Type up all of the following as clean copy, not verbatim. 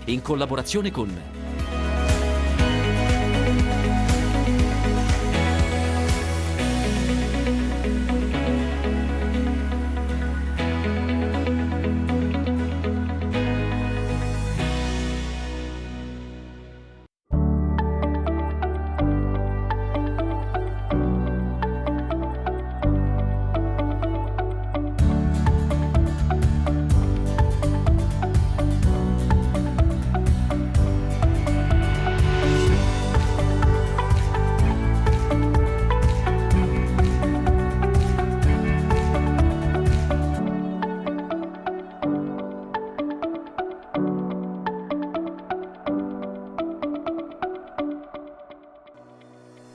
in collaborazione con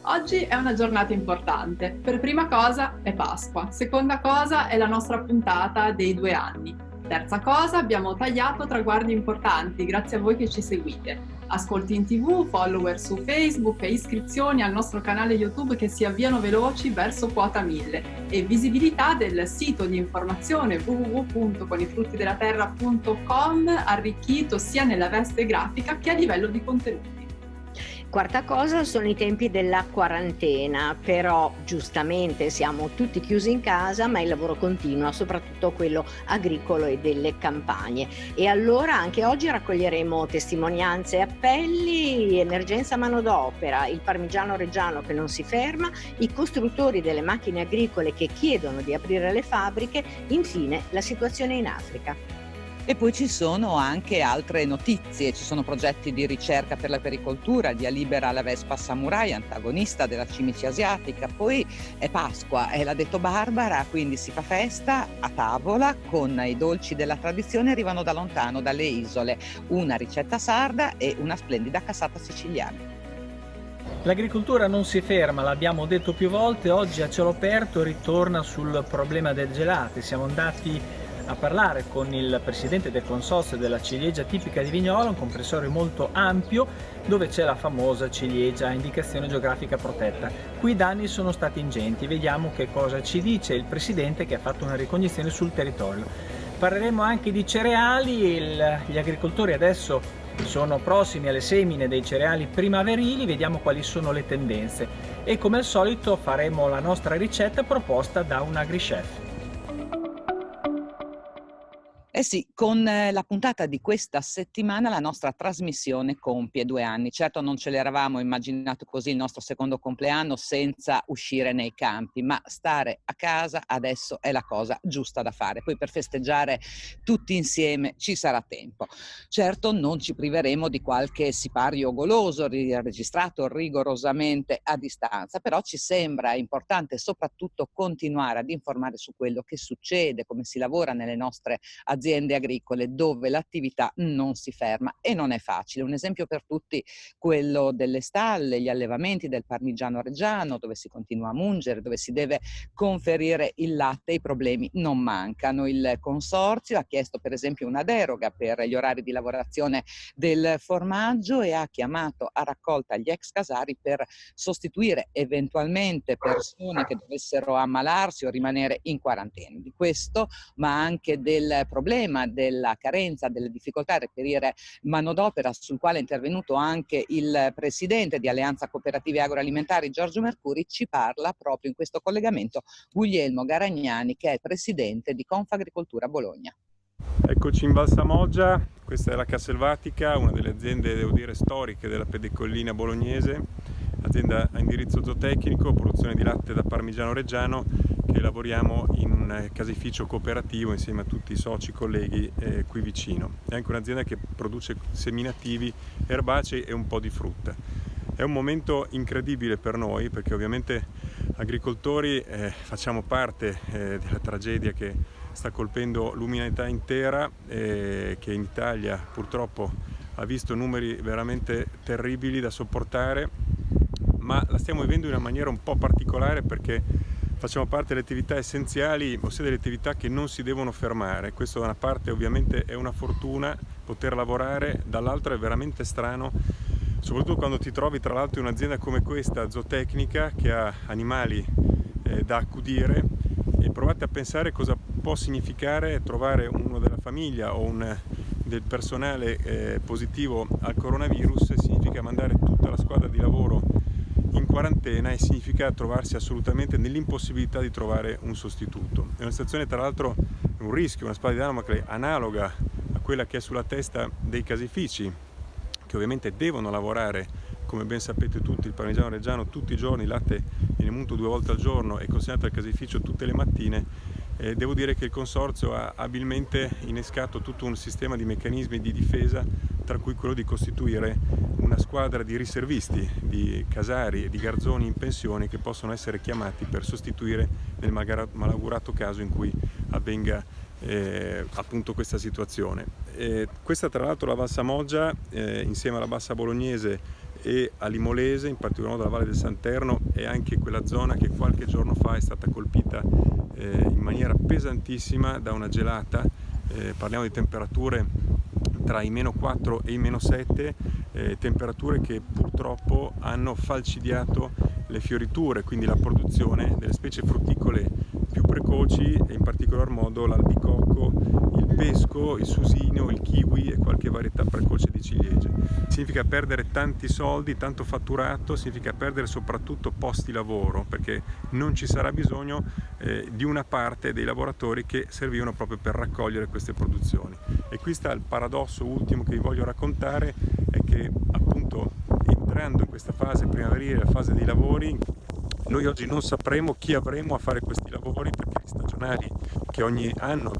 Oggi è una giornata importante. Per prima cosa è Pasqua, seconda cosa è la nostra puntata dei 2 anni. Terza cosa, abbiamo tagliato traguardi importanti grazie a voi che ci seguite. Ascolti in TV, follower su Facebook e iscrizioni al nostro canale YouTube che si avviano veloci verso quota 1000 e visibilità del sito di informazione www.conifruttidellaterra.com arricchito sia nella veste grafica che a livello di contenuti. Quarta cosa sono i tempi della quarantena, però giustamente siamo tutti chiusi in casa, ma il lavoro continua, soprattutto quello agricolo e delle campagne. E allora anche oggi raccoglieremo testimonianze e appelli, emergenza manodopera, il parmigiano reggiano che non si ferma, i costruttori delle macchine agricole che chiedono di aprire le fabbriche, infine la situazione in Africa. E poi ci sono anche altre notizie, ci sono progetti di ricerca per la pericoltura, via libera alla Vespa Samurai, antagonista della cimice asiatica, poi è Pasqua, l'ha detto Barbara, quindi si fa festa a tavola con i dolci della tradizione, arrivano da lontano, dalle isole, una ricetta sarda e una splendida cassata siciliana. L'agricoltura non si ferma, l'abbiamo detto più volte, oggi a cielo aperto ritorna sul problema del gelati, siamo andati a parlare con il presidente del consorzio della ciliegia tipica di Vignola, un comprensorio molto ampio dove c'è la famosa ciliegia a indicazione geografica protetta. Qui i danni sono stati ingenti, vediamo che cosa ci dice il presidente che ha fatto una ricognizione sul territorio. Parleremo anche di cereali, gli agricoltori adesso sono prossimi alle semine dei cereali primaverili, vediamo quali sono le tendenze e come al solito faremo la nostra ricetta proposta da un AgriChef. Eh sì, con la puntata di questa settimana la nostra trasmissione compie 2 anni. Certo non ce l'eravamo immaginato così il nostro secondo compleanno senza uscire nei campi, ma stare a casa adesso è la cosa giusta da fare. Poi per festeggiare tutti insieme ci sarà tempo. Certo non ci priveremo di qualche sipario goloso registrato rigorosamente a distanza, però ci sembra importante soprattutto continuare ad informare su quello che succede, come si lavora nelle nostre aziende agricole dove l'attività non si ferma e non è facile. Un esempio per tutti quello delle stalle, gli allevamenti del parmigiano reggiano dove si continua a mungere, dove si deve conferire il latte, i problemi non mancano. Il consorzio ha chiesto per esempio una deroga per gli orari di lavorazione del formaggio e ha chiamato a raccolta gli ex casari per sostituire eventualmente persone che dovessero ammalarsi o rimanere in quarantena. Di questo, ma anche del problema della carenza, delle difficoltà a reperire manodopera, sul quale è intervenuto anche il presidente di Alleanza Cooperative Agroalimentari Giorgio Mercuri, ci parla proprio in questo collegamento Guglielmo Garagnani, che è presidente di Confagricoltura Bologna. Eccoci in Val Samoggia, questa è la Casselvatica, una delle aziende, devo dire, storiche della pedecollina bolognese, azienda a indirizzo zootecnico, produzione di latte da parmigiano reggiano, che lavoriamo in un caseificio cooperativo insieme a tutti i soci, colleghi qui vicino. È anche un'azienda che produce seminativi, erbacei e un po' di frutta. È un momento incredibile per noi perché ovviamente agricoltori facciamo parte della tragedia che sta colpendo l'umanità intera, che in Italia purtroppo ha visto numeri veramente terribili da sopportare, ma la stiamo vivendo in una maniera un po' particolare perché facciamo parte delle attività essenziali, ossia delle attività che non si devono fermare. Questo da una parte ovviamente è una fortuna poter lavorare, dall'altra è veramente strano, soprattutto quando ti trovi tra l'altro in un'azienda come questa, zootecnica, che ha animali da accudire, e provate a pensare cosa può significare trovare uno della famiglia o un del personale positivo al coronavirus significa mandare tutta la squadra di lavoro in quarantena e significa trovarsi assolutamente nell'impossibilità di trovare un sostituto. È una situazione, tra l'altro, un rischio, una spada di Damocle analoga a quella che è sulla testa dei caseifici, che ovviamente devono lavorare, come ben sapete tutti, il Parmigiano Reggiano tutti i giorni, il latte viene munto 2 volte al giorno e consegnato al caseificio tutte le mattine. Devo dire che il Consorzio ha abilmente innescato tutto un sistema di meccanismi di difesa, tra cui quello di costituire una squadra di riservisti, di casari e di garzoni in pensione che possono essere chiamati per sostituire nel malaugurato caso in cui avvenga appunto questa situazione. Questa, tra l'altro, la Val Samoggia insieme alla Bassa Bolognese e a Limolese, in particolar modo la Valle del Santerno, è anche quella zona che qualche giorno fa è stata colpita in maniera pesantissima da una gelata. Parliamo di temperature tra i -4 e i -7, temperature che purtroppo hanno falcidiato le fioriture, quindi la produzione delle specie frutticole più precoci, e in particolar modo l'albicocco, il pesco, il susino, il kiwi e qualche varietà precoce di ciliegie. Significa perdere tanti soldi, tanto fatturato, significa perdere soprattutto posti lavoro, perché non ci sarà bisogno di una parte dei lavoratori che servivano proprio per raccogliere queste produzioni. E qui sta il paradosso ultimo che vi voglio raccontare, è che appunto entrando in questa fase primaverile, la fase dei lavori, noi oggi non sapremo chi avremo a fare questi lavori, perché gli stagionali che ogni anno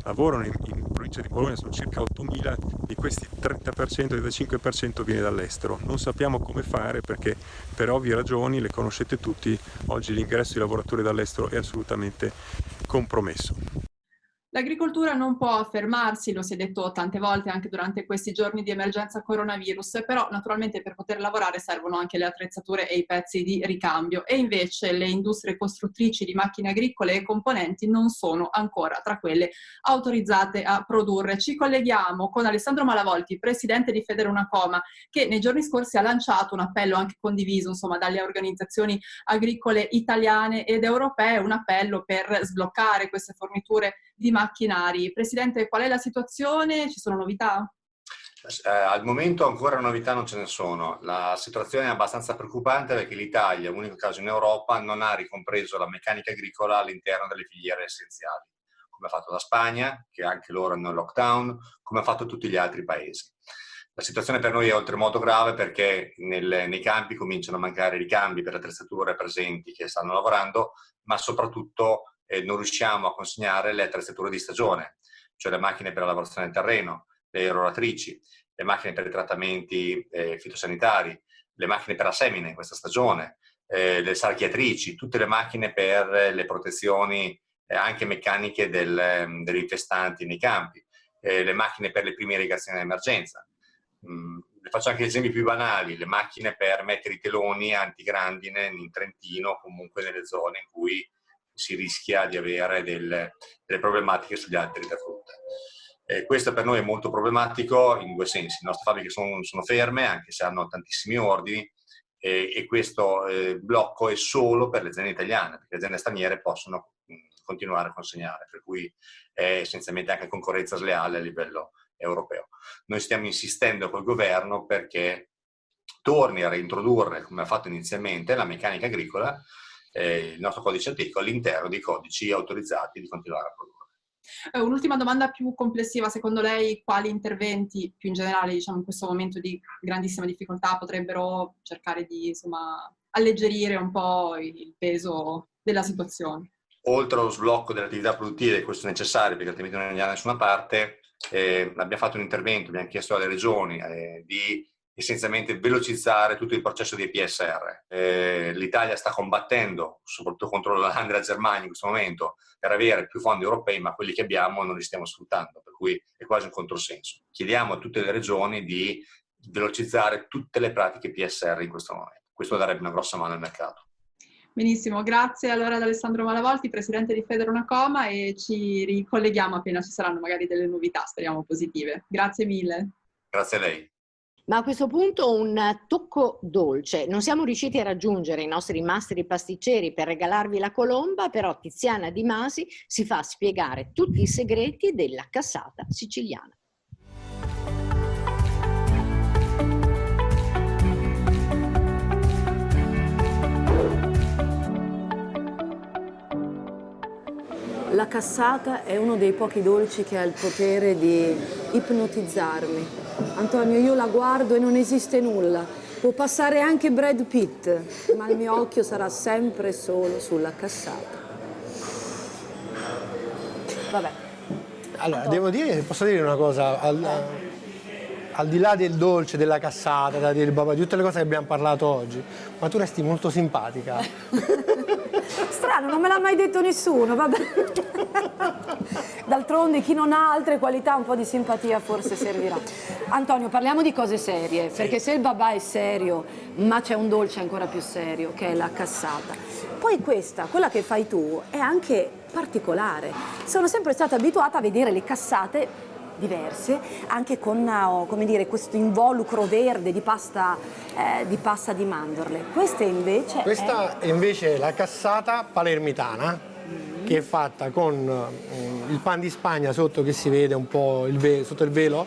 lavorano in provincia di Bologna sono circa 8.000, di questi 30%, 35% viene dall'estero. Non sappiamo come fare perché, per ovvie ragioni, le conoscete tutti, oggi l'ingresso di lavoratori dall'estero è assolutamente compromesso. L'agricoltura non può fermarsi, lo si è detto tante volte anche durante questi giorni di emergenza coronavirus, però naturalmente per poter lavorare servono anche le attrezzature e i pezzi di ricambio, e invece le industrie costruttrici di macchine agricole e componenti non sono ancora tra quelle autorizzate a produrre. Ci colleghiamo con Alessandro Malavolti, presidente di Federunacoma, che nei giorni scorsi ha lanciato un appello anche condiviso, insomma, dalle organizzazioni agricole italiane ed europee, un appello per sbloccare queste forniture di macchinari. Presidente, qual è la situazione? Ci sono novità? Al momento ancora novità non ce ne sono. La situazione è abbastanza preoccupante perché l'Italia, unico caso in Europa, non ha ricompreso la meccanica agricola all'interno delle filiere essenziali, come ha fatto la Spagna, che anche loro hanno il lockdown, come ha fatto tutti gli altri paesi. La situazione per noi è oltremodo grave perché nei campi cominciano a mancare ricambi per le attrezzature presenti che stanno lavorando, ma soprattutto non riusciamo a consegnare le attrezzature di stagione, cioè le macchine per la lavorazione del terreno, le aeroratrici, le macchine per i trattamenti fitosanitari, le macchine per la semine in questa stagione, le sarchiatrici, tutte le macchine per le protezioni anche meccaniche degli infestanti nei campi, le macchine per le prime irrigazioni d'emergenza. Le faccio anche esempi più banali: le macchine per mettere i teloni antigrandine in Trentino, comunque nelle zone in cui si rischia di avere delle problematiche sugli alberi da frutta. Questo per noi è molto problematico in due sensi. Le nostre fabbriche sono ferme, anche se hanno tantissimi ordini, e questo blocco è solo per le aziende italiane, perché le aziende straniere possono continuare a consegnare, per cui è essenzialmente anche concorrenza sleale a livello europeo. Noi stiamo insistendo col governo perché torni a reintrodurre, come ha fatto inizialmente, la meccanica agricola, il nostro codice etico, all'interno dei codici autorizzati di continuare a produrre. Un'ultima domanda più complessiva: secondo lei quali interventi più in generale, diciamo, in questo momento di grandissima difficoltà potrebbero cercare di, insomma, alleggerire un po' il peso della situazione? Oltre allo sblocco delle attività produttive, questo è necessario perché altrimenti non andiamo da nessuna parte, abbiamo fatto un intervento, abbiamo chiesto alle regioni di essenzialmente velocizzare tutto il processo di PSR. L'Italia sta combattendo, soprattutto contro l'Olanda e la Germania in questo momento, per avere più fondi europei, ma quelli che abbiamo non li stiamo sfruttando, per cui è quasi un controsenso. Chiediamo a tutte le regioni di velocizzare tutte le pratiche PSR in questo momento. Questo darebbe una grossa mano al mercato. Benissimo, grazie allora ad Alessandro Malavolti, presidente di Federunacoma, e ci ricolleghiamo appena ci saranno magari delle novità, speriamo positive. Grazie mille. Grazie a lei. Ma a questo punto un tocco dolce. Non siamo riusciti a raggiungere i nostri mastri pasticceri per regalarvi la colomba, però Tiziana Di Masi si fa spiegare tutti i segreti della cassata siciliana. la cassata è uno dei pochi dolci che ha il potere di ipnotizzarmi. Antonio, io la guardo e non esiste nulla. Può passare anche Brad Pitt, ma il mio occhio sarà sempre solo sulla cassata. Vabbè. Allora, devo dire, posso dire una cosa, al di là del dolce, della cassata, del babà, di tutte le cose che abbiamo parlato oggi, ma tu resti molto simpatica. Strano, non me l'ha mai detto nessuno, vabbè. D'altronde chi non ha altre qualità, un po' di simpatia forse servirà. Antonio, parliamo di cose serie, perché se il babà è serio, ma c'è un dolce ancora più serio, che è la cassata. Poi quella che fai tu, è anche particolare. Sono sempre stata abituata a vedere le cassate diverse, anche con, come dire, questo involucro verde di pasta di mandorle. Questa è invece la cassata palermitana, che è fatta con il pan di Spagna sotto, che si vede un po' sotto il velo,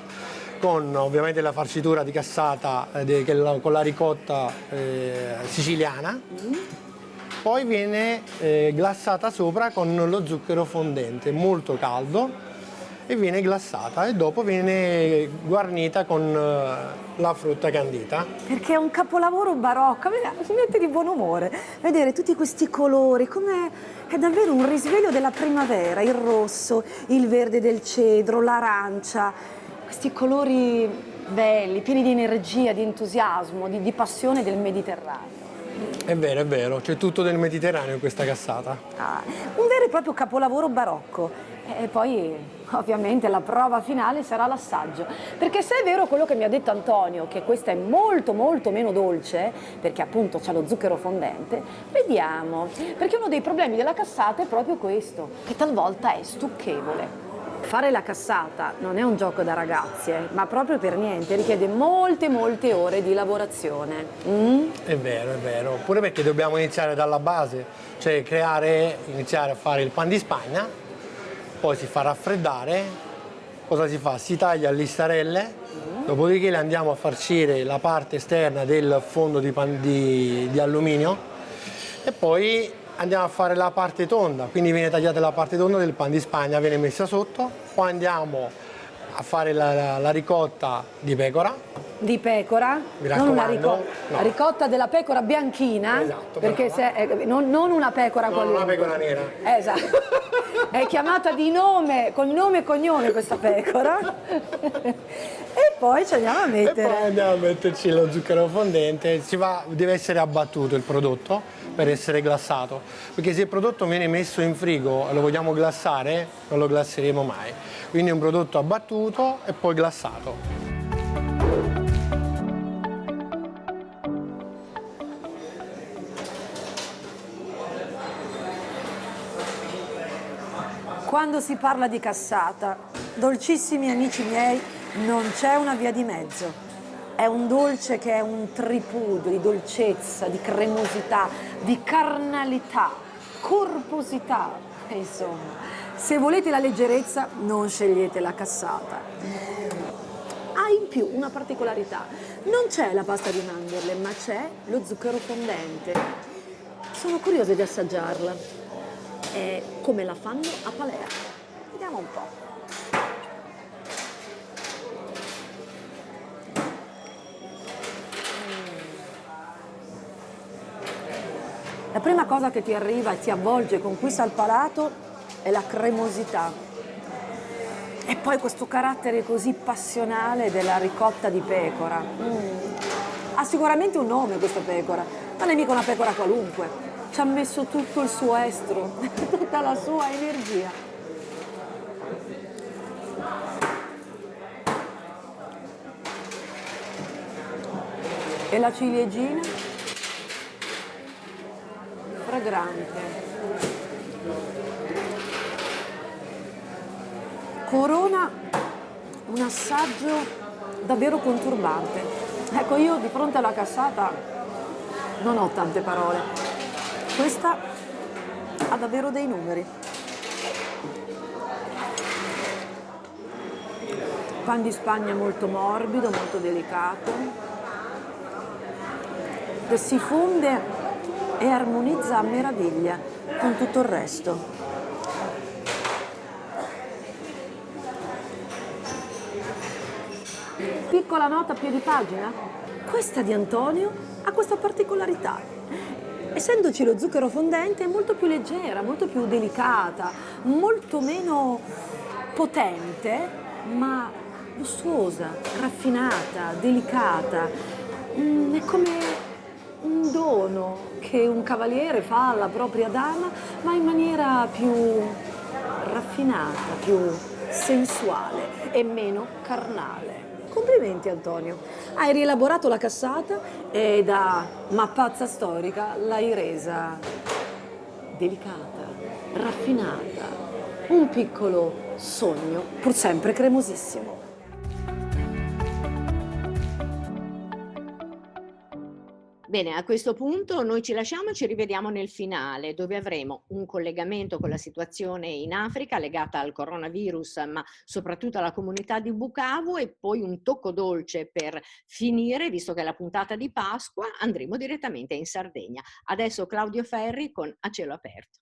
con ovviamente la farcitura di cassata con la ricotta siciliana. Poi viene glassata sopra con lo zucchero fondente, molto caldo, e viene glassata e dopo viene guarnita con la frutta candita. Perché è un capolavoro barocco, mi mette di buon umore vedere tutti questi colori, è davvero un risveglio della primavera, il rosso, il verde del cedro, l'arancia, questi colori belli, pieni di energia, di entusiasmo, di passione del Mediterraneo. È vero, c'è tutto del Mediterraneo in questa cassata. Un vero e proprio capolavoro barocco. E poi ovviamente la prova finale sarà l'assaggio, perché se è vero quello che mi ha detto Antonio, che questa è molto molto meno dolce, perché appunto c'ha lo zucchero fondente, vediamo, perché uno dei problemi della cassata è proprio questo, che talvolta è stucchevole. Fare la cassata non è un gioco da ragazzi, ma proprio per niente, richiede molte ore di lavorazione. È vero, pure perché dobbiamo iniziare dalla base, cioè iniziare a fare il pan di Spagna, poi si fa raffreddare, cosa si fa? Si taglia a listarelle, dopodiché le andiamo a farcire la parte esterna del fondo di alluminio e poi andiamo a fare la parte tonda, quindi viene tagliata la parte tonda del pan di Spagna, viene messa sotto, poi andiamo a fare la ricotta di pecora. Di pecora, non una ricotta, no. La ricotta della pecora bianchina, esatto, perché non una pecora qualunque. Non una pecora nera. Esatto, è chiamata con nome e cognome questa pecora. E poi ci andiamo a mettere. E poi andiamo a metterci lo zucchero fondente, deve essere abbattuto il prodotto per essere glassato, perché se il prodotto viene messo in frigo e lo vogliamo glassare, non lo glasseremo mai. Quindi è un prodotto abbattuto e poi glassato. Quando si parla di cassata, dolcissimi amici miei, non c'è una via di mezzo. È un dolce che è un tripudio di dolcezza, di cremosità, di carnalità, corposità, insomma. Se volete la leggerezza, non scegliete la cassata. Ha in più una particolarità. Non c'è la pasta di mandorle, ma c'è lo zucchero fondente. Sono curiosa di assaggiarla. Come la fanno a Palermo. Vediamo un po'. La prima cosa che ti arriva e ti avvolge, conquista il palato, è la cremosità. E poi questo carattere così passionale della ricotta di pecora. Ha sicuramente un nome questa pecora, non è mica una pecora qualunque. Ci ha messo tutto il suo estro, tutta la sua energia. E la ciliegina? Fragrante. Corona un assaggio davvero conturbante. Ecco, io di fronte alla cassata non ho tante parole. Questa ha davvero dei numeri. Pan di Spagna molto morbido, molto delicato, che si fonde e armonizza a meraviglia con tutto il resto. piccola nota a piedi pagina? Questa di Antonio ha questa particolarità. Essendoci lo zucchero fondente è molto più leggera, molto più delicata, molto meno potente, ma lussuosa, raffinata, delicata. È come un dono che un cavaliere fa alla propria dama, ma in maniera più raffinata, più sensuale e meno carnale. Complimenti Antonio, hai rielaborato la cassata e da mappazza storica l'hai resa delicata, raffinata, un piccolo sogno, pur sempre cremosissimo. Bene, a questo punto noi ci lasciamo e ci rivediamo nel finale, dove avremo un collegamento con la situazione in Africa legata al coronavirus, ma soprattutto alla comunità di Bukavu, e poi un tocco dolce per finire, visto che è la puntata di Pasqua, andremo direttamente in Sardegna. Adesso Claudio Ferri con A cielo aperto.